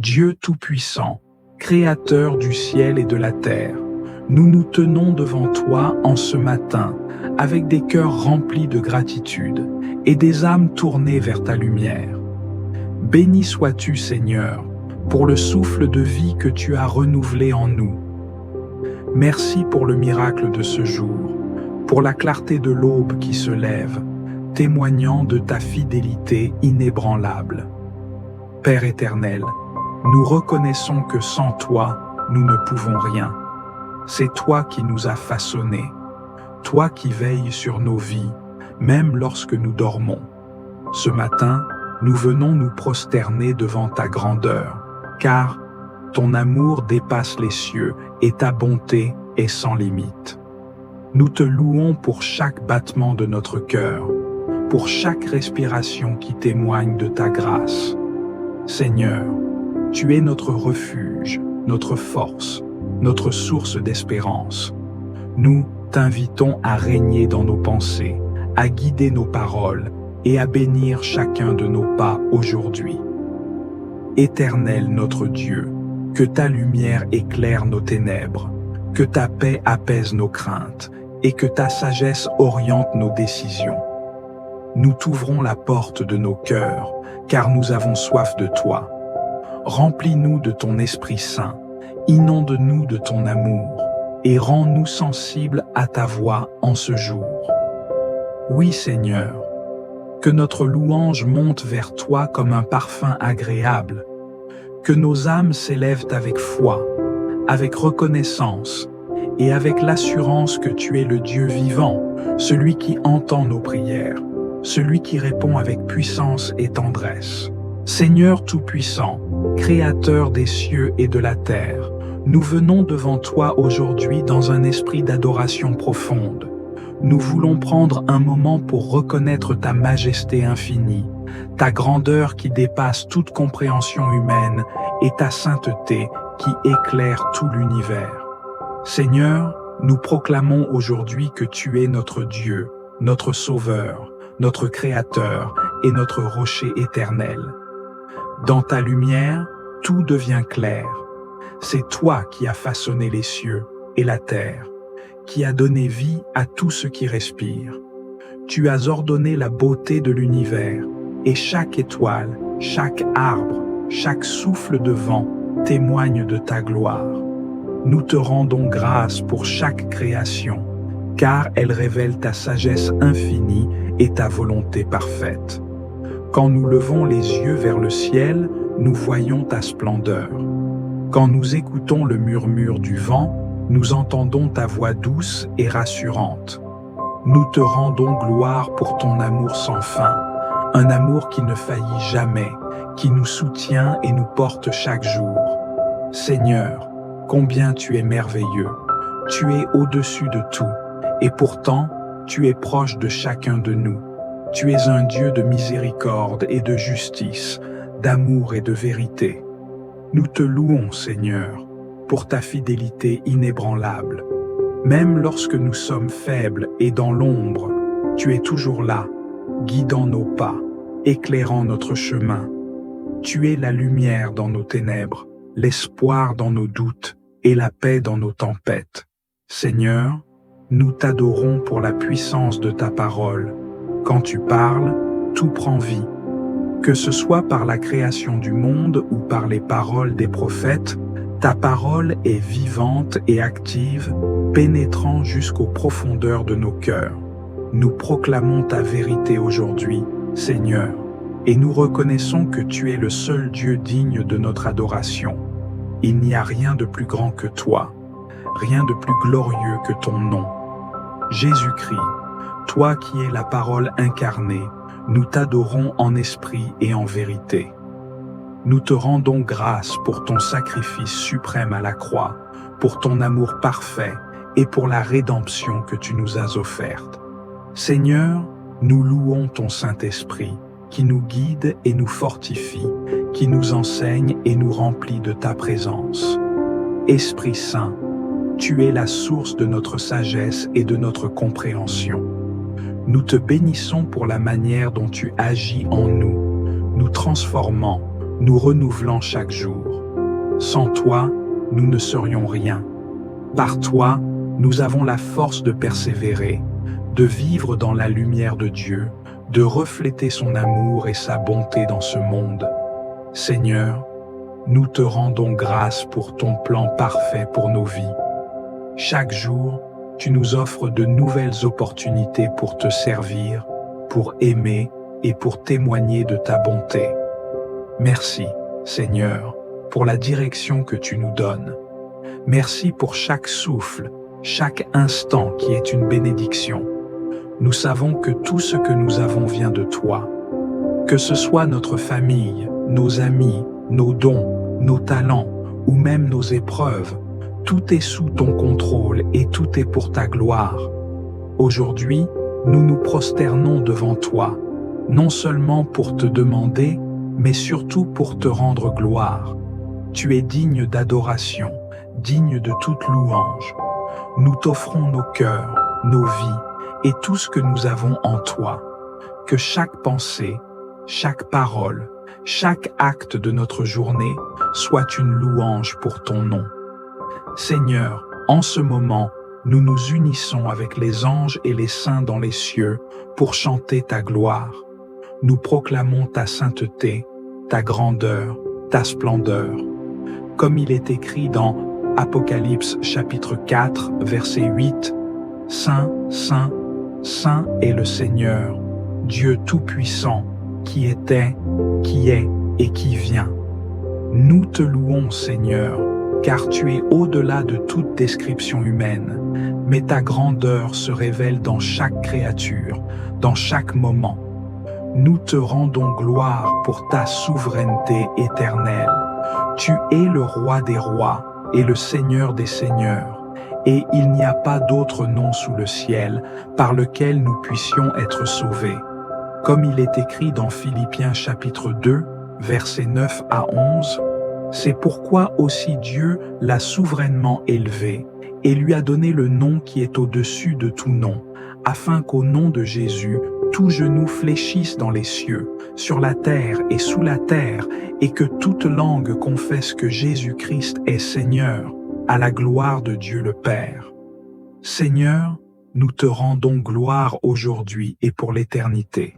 Dieu Tout-Puissant, Créateur du ciel et de la terre, nous nous tenons devant toi en ce matin avec des cœurs remplis de gratitude et des âmes tournées vers ta lumière. Béni sois-tu, Seigneur, pour le souffle de vie que tu as renouvelé en nous. Merci pour le miracle de ce jour, pour la clarté de l'aube qui se lève, témoignant de ta fidélité inébranlable. Père éternel, nous reconnaissons que sans toi, nous ne pouvons rien. C'est toi qui nous as façonnés, toi qui veilles sur nos vies, même lorsque nous dormons. Ce matin, nous venons nous prosterner devant ta grandeur, car ton amour dépasse les cieux et ta bonté est sans limite. Nous te louons pour chaque battement de notre cœur, pour chaque respiration qui témoigne de ta grâce. Seigneur, tu es notre refuge, notre force, notre source d'espérance. Nous t'invitons à régner dans nos pensées, à guider nos paroles et à bénir chacun de nos pas aujourd'hui. Éternel notre Dieu, que ta lumière éclaire nos ténèbres, que ta paix apaise nos craintes et que ta sagesse oriente nos décisions. Nous t'ouvrons la porte de nos cœurs, car nous avons soif de toi. Remplis-nous de ton Esprit Saint, inonde-nous de ton amour et rends-nous sensibles à ta voix en ce jour. Oui, Seigneur, que notre louange monte vers toi comme un parfum agréable, que nos âmes s'élèvent avec foi, avec reconnaissance et avec l'assurance que tu es le Dieu vivant, celui qui entend nos prières, celui qui répond avec puissance et tendresse. Seigneur Tout-Puissant, Créateur des cieux et de la terre, nous venons devant toi aujourd'hui dans un esprit d'adoration profonde. Nous voulons prendre un moment pour reconnaître ta majesté infinie, ta grandeur qui dépasse toute compréhension humaine et ta sainteté qui éclaire tout l'univers. Seigneur, nous proclamons aujourd'hui que tu es notre Dieu, notre Sauveur, notre Créateur et notre rocher éternel. Dans ta lumière, tout devient clair. C'est toi qui as façonné les cieux et la terre, qui as donné vie à tout ce qui respire. Tu as ordonné la beauté de l'univers, et chaque étoile, chaque arbre, chaque souffle de vent témoigne de ta gloire. Nous te rendons grâce pour chaque création, car elle révèle ta sagesse infinie et ta volonté parfaite. Quand nous levons les yeux vers le ciel, nous voyons ta splendeur. Quand nous écoutons le murmure du vent, nous entendons ta voix douce et rassurante. Nous te rendons gloire pour ton amour sans fin, un amour qui ne faillit jamais, qui nous soutient et nous porte chaque jour. Seigneur, combien tu es merveilleux, tu es au-dessus de tout, et pourtant, tu es proche de chacun de nous. Tu es un Dieu de miséricorde et de justice, d'amour et de vérité. Nous te louons, Seigneur, pour ta fidélité inébranlable. Même lorsque nous sommes faibles et dans l'ombre, tu es toujours là, guidant nos pas, éclairant notre chemin. Tu es la lumière dans nos ténèbres, l'espoir dans nos doutes et la paix dans nos tempêtes. Seigneur, nous t'adorons pour la puissance de ta parole. Quand tu parles, tout prend vie. Que ce soit par la création du monde ou par les paroles des prophètes, ta parole est vivante et active, pénétrant jusqu'aux profondeurs de nos cœurs. Nous proclamons ta vérité aujourd'hui, Seigneur, et nous reconnaissons que tu es le seul Dieu digne de notre adoration. Il n'y a rien de plus grand que toi, rien de plus glorieux que ton nom. Jésus-Christ, toi qui es la parole incarnée, nous t'adorons en esprit et en vérité. Nous te rendons grâce pour ton sacrifice suprême à la croix, pour ton amour parfait et pour la rédemption que tu nous as offerte. Seigneur, nous louons ton Saint-Esprit, qui nous guide et nous fortifie, qui nous enseigne et nous remplit de ta présence. Esprit Saint, tu es la source de notre sagesse et de notre compréhension. Nous te bénissons pour la manière dont tu agis en nous, nous transformant, nous renouvelant chaque jour. Sans toi, nous ne serions rien. Par toi, nous avons la force de persévérer, de vivre dans la lumière de Dieu, de refléter son amour et sa bonté dans ce monde. Seigneur, nous te rendons grâce pour ton plan parfait pour nos vies. Chaque jour, tu nous offres de nouvelles opportunités pour te servir, pour aimer et pour témoigner de ta bonté. Merci, Seigneur, pour la direction que tu nous donnes. Merci pour chaque souffle, chaque instant qui est une bénédiction. Nous savons que tout ce que nous avons vient de toi. Que ce soit notre famille, nos amis, nos dons, nos talents ou même nos épreuves, tout est sous ton contrôle et tout est pour ta gloire. Aujourd'hui, nous nous prosternons devant toi, non seulement pour te demander, mais surtout pour te rendre gloire. Tu es digne d'adoration, digne de toute louange. Nous t'offrons nos cœurs, nos vies et tout ce que nous avons en toi. Que chaque pensée, chaque parole, chaque acte de notre journée soit une louange pour ton nom. Seigneur, en ce moment, nous nous unissons avec les anges et les saints dans les cieux pour chanter ta gloire. Nous proclamons ta sainteté, ta grandeur, ta splendeur. Comme il est écrit dans Apocalypse chapitre 4, verset 8, « Saint, Saint, Saint est le Seigneur, Dieu Tout-Puissant, qui était, qui est et qui vient. » Nous te louons, Seigneur, car tu es au-delà de toute description humaine, mais ta grandeur se révèle dans chaque créature, dans chaque moment. Nous te rendons gloire pour ta souveraineté éternelle. Tu es le roi des rois et le Seigneur des seigneurs, et il n'y a pas d'autre nom sous le ciel par lequel nous puissions être sauvés. Comme il est écrit dans Philippiens chapitre 2, versets 9 à 11, « C'est pourquoi aussi Dieu l'a souverainement élevé et lui a donné le nom qui est au-dessus de tout nom, afin qu'au nom de Jésus, tout genou fléchisse dans les cieux, sur la terre et sous la terre, et que toute langue confesse que Jésus-Christ est Seigneur, à la gloire de Dieu le Père. Seigneur, nous te rendons gloire aujourd'hui et pour l'éternité.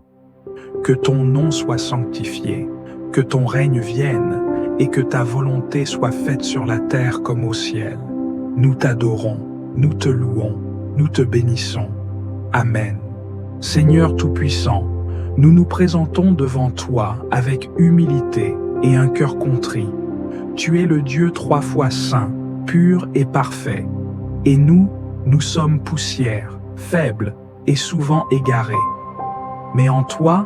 Que ton nom soit sanctifié, que ton règne vienne, et que ta volonté soit faite sur la terre comme au ciel. Nous t'adorons, nous te louons, nous te bénissons. Amen. Seigneur Tout-Puissant, nous nous présentons devant toi avec humilité et un cœur contrit. Tu es le Dieu 3 fois saint, pur et parfait. Et nous sommes poussière, faibles et souvent égarés. Mais en toi,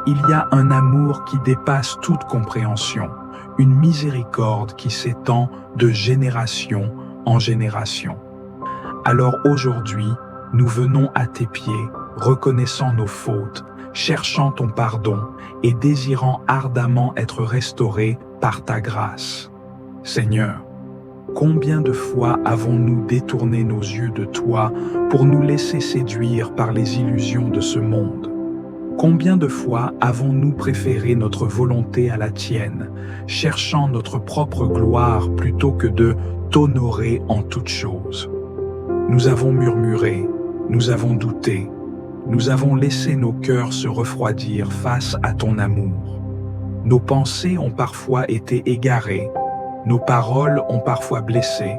il y a un amour qui dépasse toute compréhension, une miséricorde qui s'étend de génération en génération. Alors aujourd'hui, nous venons à tes pieds, reconnaissant nos fautes, cherchant ton pardon et désirant ardemment être restaurés par ta grâce. Seigneur, combien de fois avons-nous détourné nos yeux de toi pour nous laisser séduire par les illusions de ce monde? Combien de fois avons-nous préféré notre volonté à la tienne, cherchant notre propre gloire plutôt que de t'honorer en toutes choses? Nous avons murmuré, nous avons douté, nous avons laissé nos cœurs se refroidir face à ton amour. Nos pensées ont parfois été égarées, nos paroles ont parfois blessé,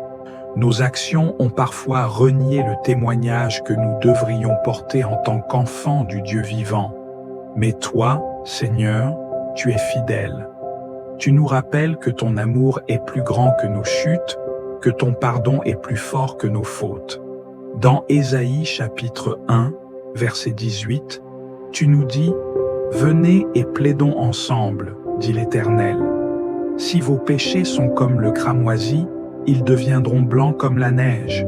nos actions ont parfois renié le témoignage que nous devrions porter en tant qu'enfants du Dieu vivant. Mais toi, Seigneur, tu es fidèle. Tu nous rappelles que ton amour est plus grand que nos chutes, que ton pardon est plus fort que nos fautes. Dans Ésaïe chapitre 1, verset 18, tu nous dis « Venez et plaidons ensemble, dit l'Éternel. Si vos péchés sont comme le cramoisi, ils deviendront blancs comme la neige.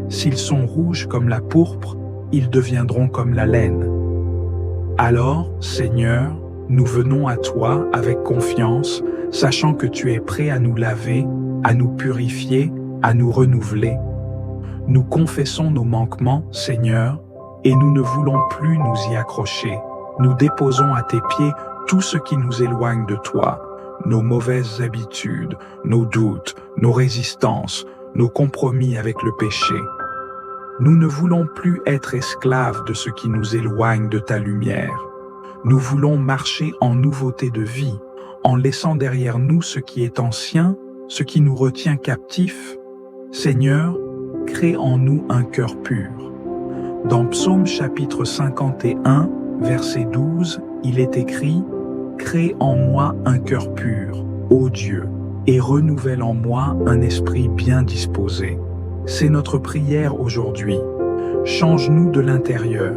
S'ils sont rouges comme la pourpre, ils deviendront comme la laine. » Alors, Seigneur, nous venons à toi avec confiance, sachant que tu es prêt à nous laver, à nous purifier, à nous renouveler. Nous confessons nos manquements, Seigneur, et nous ne voulons plus nous y accrocher. Nous déposons à tes pieds tout ce qui nous éloigne de toi, nos mauvaises habitudes, nos doutes, nos résistances, nos compromis avec le péché. Nous ne voulons plus être esclaves de ce qui nous éloigne de ta lumière. Nous voulons marcher en nouveauté de vie, en laissant derrière nous ce qui est ancien, ce qui nous retient captifs. Seigneur, crée en nous un cœur pur. Dans Psaume chapitre 51, verset 12, il est écrit « Crée en moi un cœur pur, ô Dieu, et renouvelle en moi un esprit bien disposé. » C'est notre prière aujourd'hui. Change-nous de l'intérieur.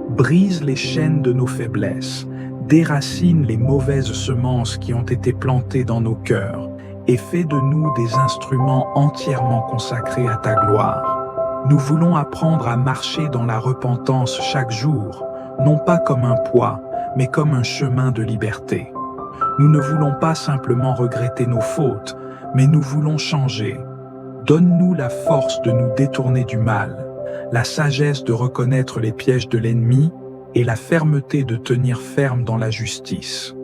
Brise les chaînes de nos faiblesses. Déracine les mauvaises semences qui ont été plantées dans nos cœurs et fais de nous des instruments entièrement consacrés à ta gloire. Nous voulons apprendre à marcher dans la repentance chaque jour, non pas comme un poids, mais comme un chemin de liberté. Nous ne voulons pas simplement regretter nos fautes, mais nous voulons changer. Donne-nous la force de nous détourner du mal, la sagesse de reconnaître les pièges de l'ennemi et la fermeté de tenir ferme dans la justice.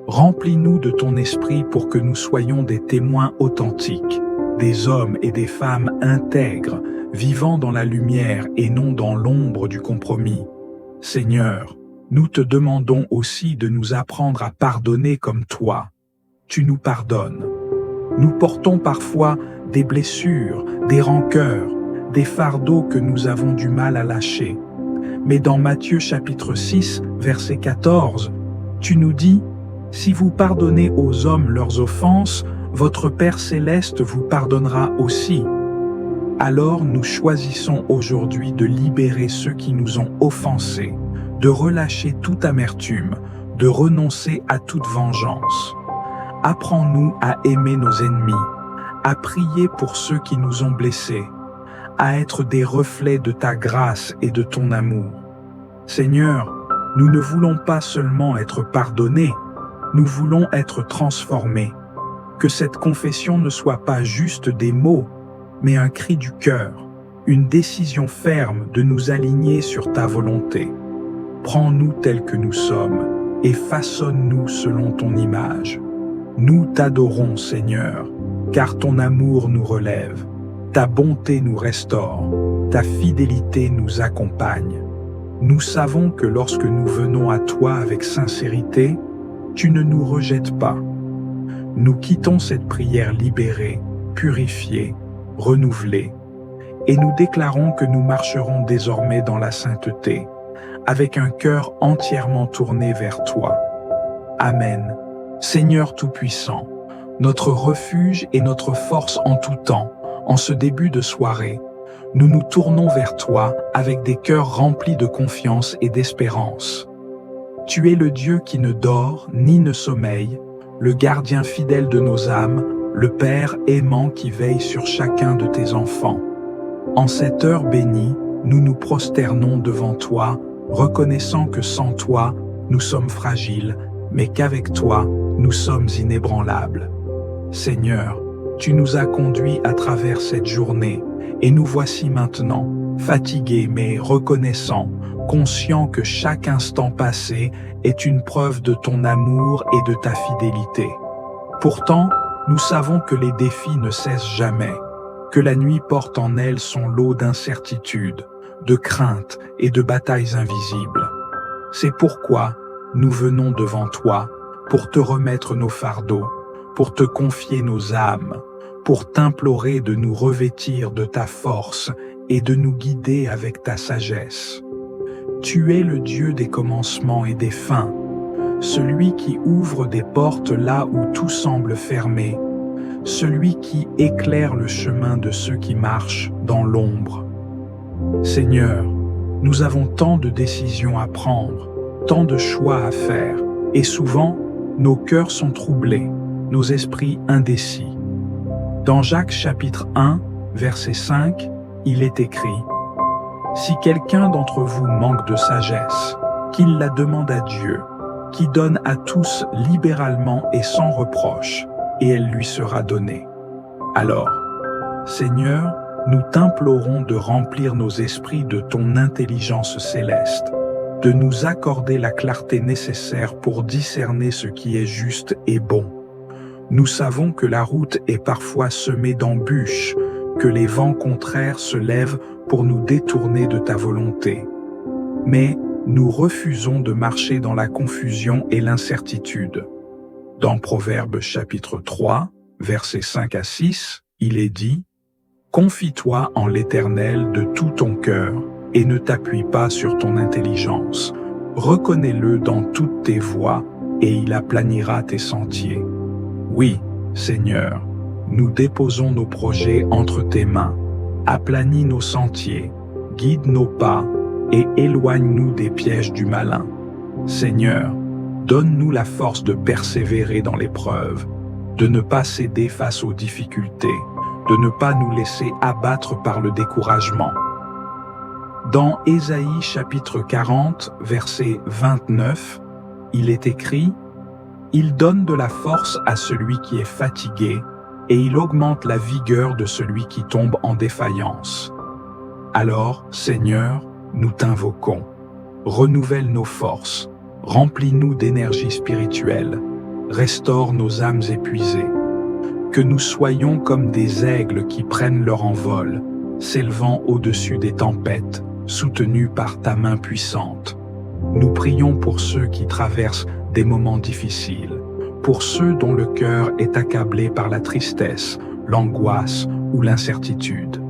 Remplis-nous de ton esprit pour que nous soyons des témoins authentiques, des hommes et des femmes intègres, vivant dans la lumière et non dans l'ombre du compromis. Seigneur, nous te demandons aussi de nous apprendre à pardonner comme toi. Tu nous pardonnes. Nous portons parfois des blessures, des rancœurs, des fardeaux que nous avons du mal à lâcher. Mais dans Matthieu chapitre 6, verset 14, tu nous dis « Si vous pardonnez aux hommes leurs offenses, votre Père céleste vous pardonnera aussi. » Alors nous choisissons aujourd'hui de libérer ceux qui nous ont offensés, de relâcher toute amertume, de renoncer à toute vengeance. Apprends-nous à aimer nos ennemis, à prier pour ceux qui nous ont blessés, à être des reflets de ta grâce et de ton amour. Seigneur, nous ne voulons pas seulement être pardonnés, nous voulons être transformés. Que cette confession ne soit pas juste des mots, mais un cri du cœur, une décision ferme de nous aligner sur ta volonté. Prends-nous tels que nous sommes et façonne-nous selon ton image. Nous t'adorons, Seigneur, car ton amour nous relève, ta bonté nous restaure, ta fidélité nous accompagne. Nous savons que lorsque nous venons à toi avec sincérité, tu ne nous rejettes pas. Nous quittons cette prière libérée, purifiée, renouvelée, et nous déclarons que nous marcherons désormais dans la sainteté, avec un cœur entièrement tourné vers toi. Amen. Seigneur Tout-Puissant, notre refuge et notre force en tout temps, en ce début de soirée, nous nous tournons vers toi avec des cœurs remplis de confiance et d'espérance. Tu es le Dieu qui ne dort ni ne sommeille, le gardien fidèle de nos âmes, le Père aimant qui veille sur chacun de tes enfants. En cette heure bénie, nous nous prosternons devant toi, reconnaissant que sans toi, nous sommes fragiles, mais qu'avec toi, nous sommes inébranlables. Seigneur, tu nous as conduits à travers cette journée, et nous voici maintenant, fatigués mais reconnaissants, conscients que chaque instant passé est une preuve de ton amour et de ta fidélité. Pourtant, nous savons que les défis ne cessent jamais, que la nuit porte en elle son lot d'incertitudes, de craintes et de batailles invisibles. C'est pourquoi nous venons devant toi pour te remettre nos fardeaux, pour te confier nos âmes, pour t'implorer de nous revêtir de ta force et de nous guider avec ta sagesse. Tu es le Dieu des commencements et des fins, celui qui ouvre des portes là où tout semble fermé, celui qui éclaire le chemin de ceux qui marchent dans l'ombre. Seigneur, nous avons tant de décisions à prendre, tant de choix à faire, et souvent, nos cœurs sont troublés, nos esprits indécis. Dans Jacques chapitre 1, verset 5, il est écrit « Si quelqu'un d'entre vous manque de sagesse, qu'il la demande à Dieu, qui donne à tous libéralement et sans reproche, et elle lui sera donnée. Alors, Seigneur, nous t'implorons de remplir nos esprits de ton intelligence céleste, de nous accorder la clarté nécessaire pour discerner ce qui est juste et bon, Nous savons que la route est parfois semée d'embûches, que les vents contraires se lèvent pour nous détourner de ta volonté. Mais nous refusons de marcher dans la confusion et l'incertitude. Dans Proverbes chapitre 3, versets 5 à 6, il est dit « Confie-toi en l'Éternel de tout ton cœur et ne t'appuie pas sur ton intelligence. Reconnais-le dans toutes tes voies et il aplanira tes sentiers. » Oui, Seigneur, nous déposons nos projets entre tes mains. Aplanis nos sentiers, guide nos pas et éloigne-nous des pièges du malin. Seigneur, donne-nous la force de persévérer dans l'épreuve, de ne pas céder face aux difficultés, de ne pas nous laisser abattre par le découragement. Dans Ésaïe chapitre 40, verset 29, il est écrit « Il donne de la force à celui qui est fatigué, et il augmente la vigueur de celui qui tombe en défaillance. » Alors, Seigneur, nous t'invoquons. Renouvelle nos forces, remplis-nous d'énergie spirituelle, restaure nos âmes épuisées. Que nous soyons comme des aigles qui prennent leur envol, s'élevant au-dessus des tempêtes, soutenus par ta main puissante. Nous prions pour ceux qui traversent des moments difficiles, pour ceux dont le cœur est accablé par la tristesse, l'angoisse ou l'incertitude.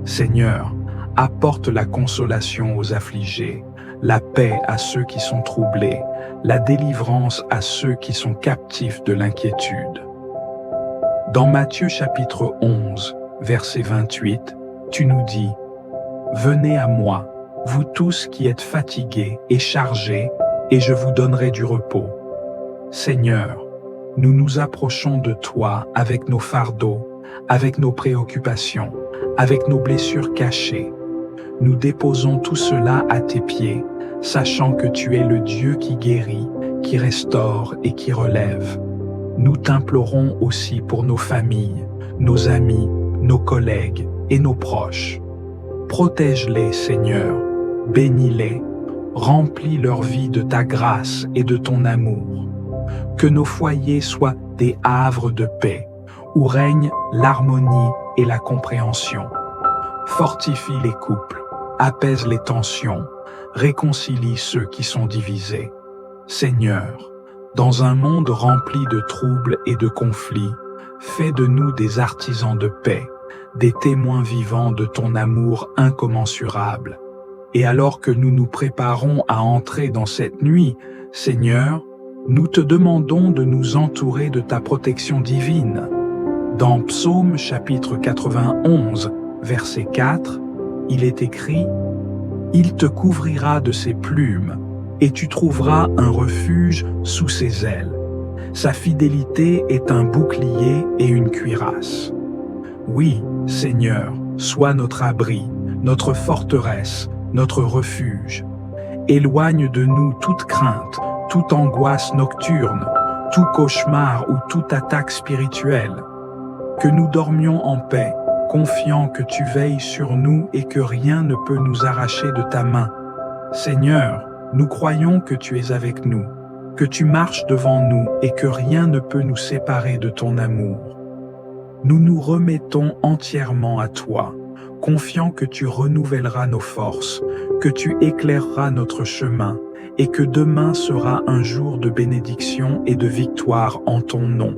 Seigneur, apporte la consolation aux affligés, la paix à ceux qui sont troublés, la délivrance à ceux qui sont captifs de l'inquiétude. Dans Matthieu chapitre 11, verset 28, tu nous dis « Venez à moi, vous tous qui êtes fatigués et chargés, et je vous donnerai du repos. » Seigneur, nous nous approchons de toi avec nos fardeaux, avec nos préoccupations, avec nos blessures cachées. Nous déposons tout cela à tes pieds, sachant que tu es le Dieu qui guérit, qui restaure et qui relève. Nous t'implorons aussi pour nos familles, nos amis, nos collègues et nos proches. Protège-les, Seigneur, bénis-les, remplis leur vie de ta grâce et de ton amour. Que nos foyers soient des havres de paix, où règne l'harmonie et la compréhension. Fortifie les couples, apaise les tensions, réconcilie ceux qui sont divisés. Seigneur, dans un monde rempli de troubles et de conflits, fais de nous des artisans de paix, des témoins vivants de ton amour incommensurable. Et alors que nous nous préparons à entrer dans cette nuit, Seigneur, nous te demandons de nous entourer de ta protection divine. Dans Psaume chapitre 91, verset 4, il est écrit « Il te couvrira de ses plumes, et tu trouveras un refuge sous ses ailes. Sa fidélité est un bouclier et une cuirasse. » Oui, Seigneur, sois notre abri, notre forteresse, notre refuge. Éloigne de nous toute crainte, toute angoisse nocturne, tout cauchemar ou toute attaque spirituelle. Que nous dormions en paix, confiant que tu veilles sur nous et que rien ne peut nous arracher de ta main. Seigneur, nous croyons que tu es avec nous, que tu marches devant nous et que rien ne peut nous séparer de ton amour. Nous nous remettons entièrement à toi, confiant que tu renouvelleras nos forces, que tu éclaireras notre chemin et que demain sera un jour de bénédiction et de victoire en ton nom.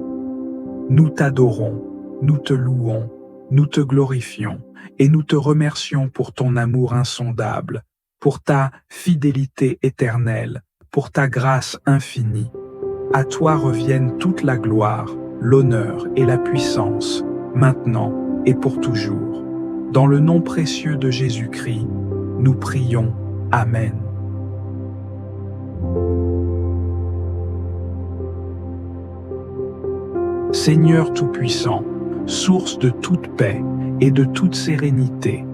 Nous t'adorons, nous te louons, nous te glorifions et nous te remercions pour ton amour insondable, pour ta fidélité éternelle, pour ta grâce infinie. À toi reviennent toute la gloire, l'honneur et la puissance, maintenant et pour toujours. Dans le nom précieux de Jésus-Christ, nous prions. Amen. Seigneur Tout-Puissant, source de toute paix et de toute sérénité,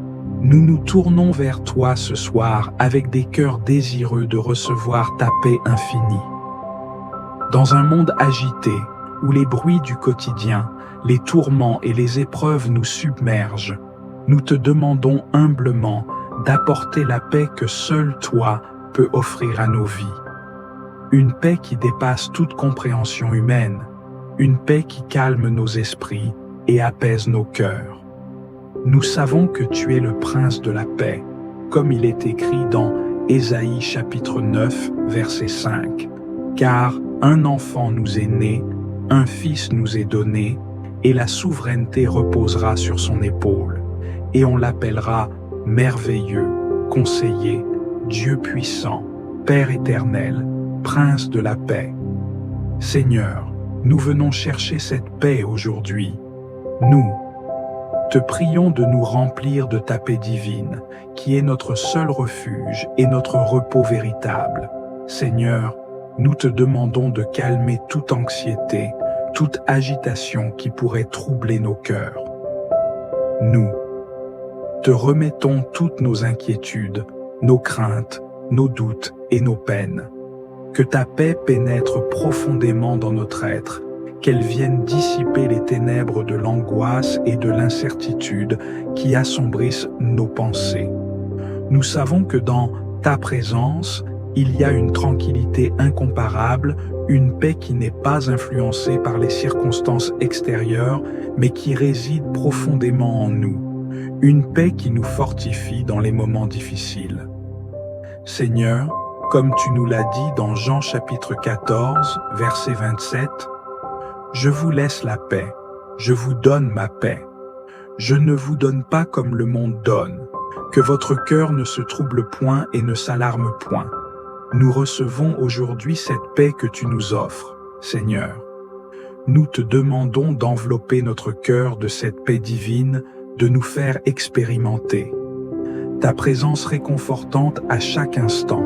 nous nous tournons vers toi ce soir avec des cœurs désireux de recevoir ta paix infinie. Dans un monde agité, où les bruits du quotidien, les tourments et les épreuves nous submergent, nous te demandons humblement d'apporter la paix que seul toi peux offrir à nos vies. Une paix qui dépasse toute compréhension humaine, une paix qui calme nos esprits et apaise nos cœurs. Nous savons que tu es le prince de la paix, comme il est écrit dans Ésaïe chapitre 9, verset 5. Car un enfant nous est né, un fils nous est donné, et la souveraineté reposera sur son épaule, et on l'appellera merveilleux, conseiller, Dieu puissant, Père éternel, Prince de la paix. Seigneur, nous venons chercher cette paix aujourd'hui. Nous te prions de nous remplir de ta paix divine, qui est notre seul refuge et notre repos véritable. Seigneur, nous te demandons de calmer toute anxiété, toute agitation qui pourrait troubler nos cœurs. Nous te remettons toutes nos inquiétudes, nos craintes, nos doutes et nos peines. Que ta paix pénètre profondément dans notre être, qu'elle vienne dissiper les ténèbres de l'angoisse et de l'incertitude qui assombrissent nos pensées. Nous savons que dans ta présence, il y a une tranquillité incomparable, une paix qui n'est pas influencée par les circonstances extérieures, mais qui réside profondément en nous. Une paix qui nous fortifie dans les moments difficiles. Seigneur, comme tu nous l'as dit dans Jean chapitre 14, verset 27, « Je vous laisse la paix, je vous donne ma paix. Je ne vous donne pas comme le monde donne. Que votre cœur ne se trouble point et ne s'alarme point. » Nous recevons aujourd'hui cette paix que tu nous offres, Seigneur. Nous te demandons d'envelopper notre cœur de cette paix divine, de nous faire expérimenter ta présence réconfortante à chaque instant.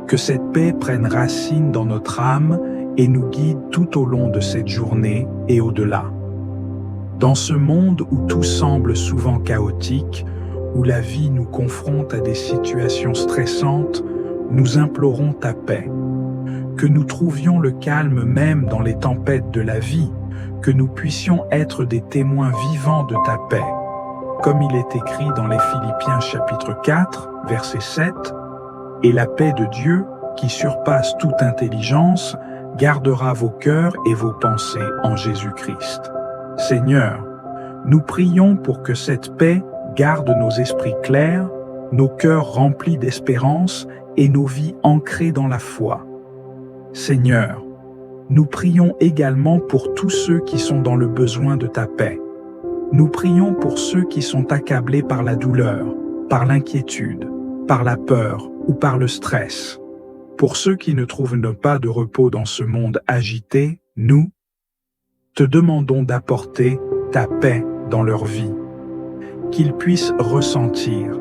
Que cette paix prenne racine dans notre âme et nous guide tout au long de cette journée et au-delà. Dans ce monde où tout semble souvent chaotique, où la vie nous confronte à des situations stressantes, nous implorons ta paix. Que nous trouvions le calme même dans les tempêtes de la vie, que nous puissions être des témoins vivants de ta paix. Comme il est écrit dans les Philippiens chapitre 4, verset 7, « Et la paix de Dieu, qui surpasse toute intelligence, gardera vos cœurs et vos pensées en Jésus-Christ. » Seigneur, nous prions pour que cette paix garde nos esprits clairs, nos cœurs remplis d'espérance et nos vies ancrées dans la foi. Seigneur, nous prions également pour tous ceux qui sont dans le besoin de ta paix. Nous prions pour ceux qui sont accablés par la douleur, par l'inquiétude, par la peur ou par le stress. Pour ceux qui ne trouvent pas de repos dans ce monde agité, nous te demandons d'apporter ta paix dans leur vie, qu'ils puissent ressentir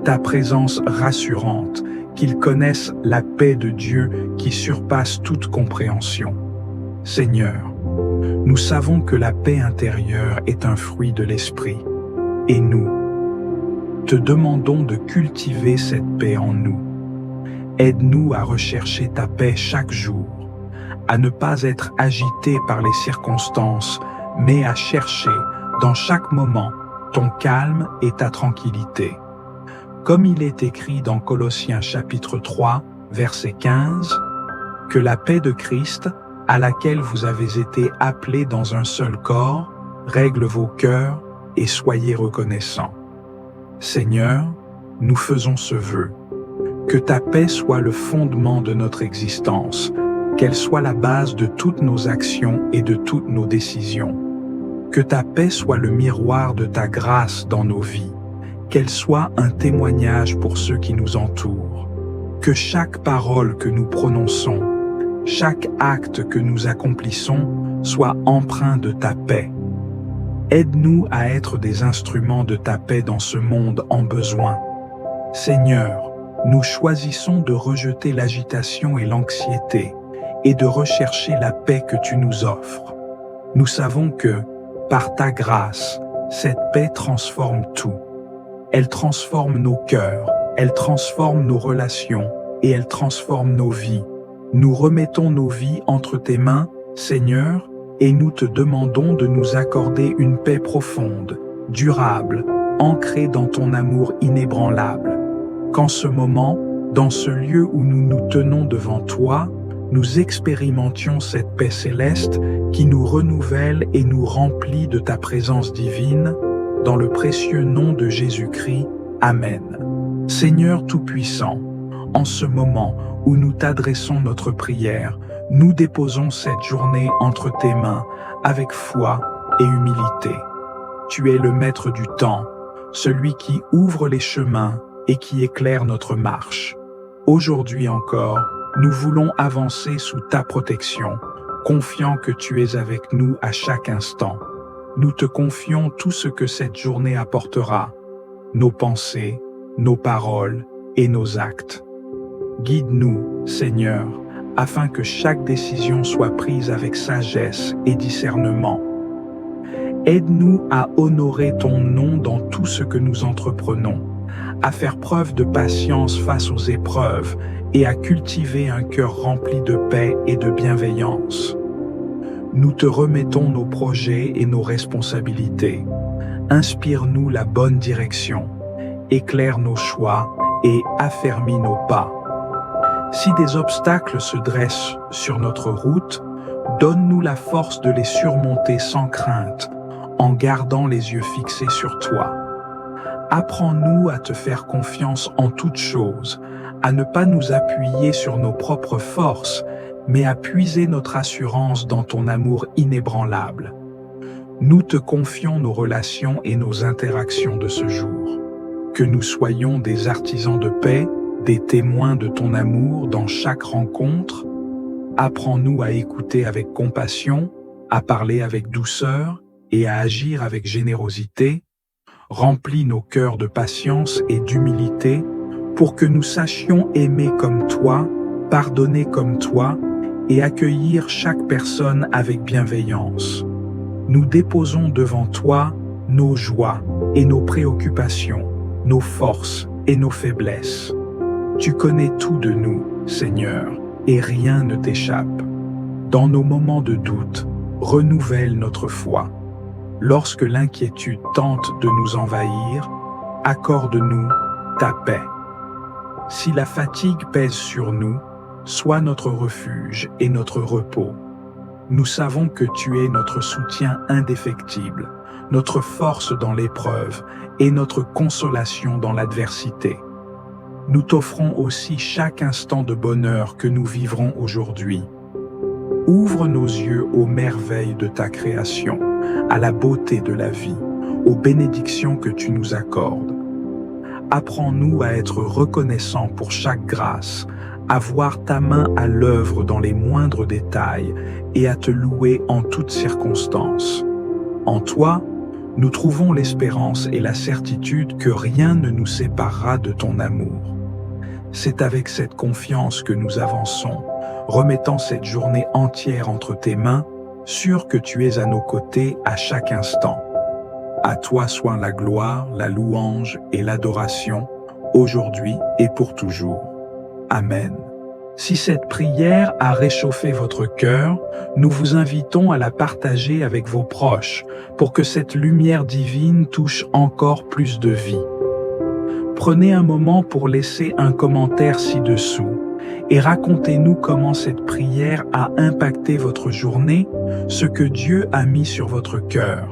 ta présence rassurante, qu'ils connaissent la paix de Dieu qui surpasse toute compréhension. Seigneur, nous savons que la paix intérieure est un fruit de l'esprit, et nous te demandons de cultiver cette paix en nous. Aide-nous à rechercher ta paix chaque jour, à ne pas être agités par les circonstances, mais à chercher dans chaque moment ton calme et ta tranquillité. Comme il est écrit dans Colossiens chapitre 3, verset 15, « Que la paix de Christ, à laquelle vous avez été appelés dans un seul corps, règle vos cœurs et soyez reconnaissants. » Seigneur, nous faisons ce vœu. Que ta paix soit le fondement de notre existence, qu'elle soit la base de toutes nos actions et de toutes nos décisions. Que ta paix soit le miroir de ta grâce dans nos vies, qu'elle soit un témoignage pour ceux qui nous entourent. Que chaque parole que nous prononçons, chaque acte que nous accomplissons soit empreint de ta paix. Aide-nous à être des instruments de ta paix dans ce monde en besoin. Seigneur, nous choisissons de rejeter l'agitation et l'anxiété et de rechercher la paix que tu nous offres. Nous savons que, par ta grâce, cette paix transforme tout. Elle transforme nos cœurs, elle transforme nos relations et elle transforme nos vies. Nous remettons nos vies entre tes mains, Seigneur, et nous te demandons de nous accorder une paix profonde, durable, ancrée dans ton amour inébranlable. Qu'en ce moment, dans ce lieu où nous nous tenons devant toi, nous expérimentions cette paix céleste qui nous renouvelle et nous remplit de ta présence divine, dans le précieux nom de Jésus-Christ. Amen. Seigneur Tout-Puissant, en ce moment où nous t'adressons notre prière, nous déposons cette journée entre tes mains avec foi et humilité. Tu es le maître du temps, celui qui ouvre les chemins et qui éclaire notre marche. Aujourd'hui encore, nous voulons avancer sous ta protection, confiant que tu es avec nous à chaque instant. Nous te confions tout ce que cette journée apportera, nos pensées, nos paroles et nos actes. Guide-nous, Seigneur, afin que chaque décision soit prise avec sagesse et discernement. Aide-nous à honorer ton nom dans tout ce que nous entreprenons, à faire preuve de patience face aux épreuves et à cultiver un cœur rempli de paix et de bienveillance. Nous te remettons nos projets et nos responsabilités. Inspire-nous la bonne direction, éclaire nos choix et affermis nos pas. Si des obstacles se dressent sur notre route, donne-nous la force de les surmonter sans crainte, en gardant les yeux fixés sur toi. Apprends-nous à te faire confiance en toutes choses, à ne pas nous appuyer sur nos propres forces, mais à puiser notre assurance dans ton amour inébranlable. Nous te confions nos relations et nos interactions de ce jour. Que nous soyons des artisans de paix, des témoins de ton amour dans chaque rencontre. Apprends-nous à écouter avec compassion, à parler avec douceur et à agir avec générosité. Remplis nos cœurs de patience et d'humilité pour que nous sachions aimer comme toi, pardonner comme toi et accueillir chaque personne avec bienveillance. Nous déposons devant toi nos joies et nos préoccupations, nos forces et nos faiblesses. Tu connais tout de nous, Seigneur, et rien ne t'échappe. Dans nos moments de doute, renouvelle notre foi. Lorsque l'inquiétude tente de nous envahir, accorde-nous ta paix. Si la fatigue pèse sur nous, sois notre refuge et notre repos. Nous savons que tu es notre soutien indéfectible, notre force dans l'épreuve et notre consolation dans l'adversité. Nous t'offrons aussi chaque instant de bonheur que nous vivrons aujourd'hui. Ouvre nos yeux aux merveilles de ta création, à la beauté de la vie, aux bénédictions que tu nous accordes. Apprends-nous à être reconnaissants pour chaque grâce, à voir ta main à l'œuvre dans les moindres détails et à te louer en toutes circonstances. En toi, nous trouvons l'espérance et la certitude que rien ne nous séparera de ton amour. C'est avec cette confiance que nous avançons, remettant cette journée entière entre tes mains, sûrs que tu es à nos côtés à chaque instant. À toi soit la gloire, la louange et l'adoration, aujourd'hui et pour toujours. Amen. Si cette prière a réchauffé votre cœur, nous vous invitons à la partager avec vos proches pour que cette lumière divine touche encore plus de vie. Prenez un moment pour laisser un commentaire ci-dessous et racontez-nous comment cette prière a impacté votre journée, ce que Dieu a mis sur votre cœur.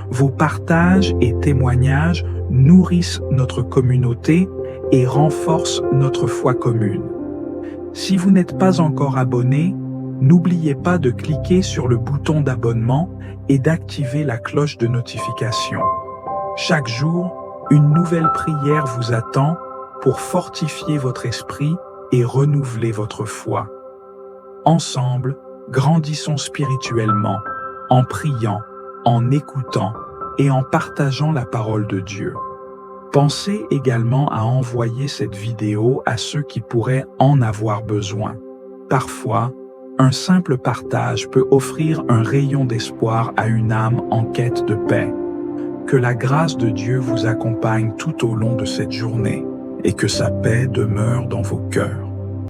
Vos partages et témoignages nourrissent notre communauté et renforcent notre foi commune. Si vous n'êtes pas encore abonné, n'oubliez pas de cliquer sur le bouton d'abonnement et d'activer la cloche de notification. Chaque jour, une nouvelle prière vous attend pour fortifier votre esprit et renouveler votre foi. Ensemble, grandissons spirituellement, en priant, en écoutant et en partageant la parole de Dieu. Pensez également à envoyer cette vidéo à ceux qui pourraient en avoir besoin. Parfois, un simple partage peut offrir un rayon d'espoir à une âme en quête de paix. Que la grâce de Dieu vous accompagne tout au long de cette journée et que sa paix demeure dans vos cœurs.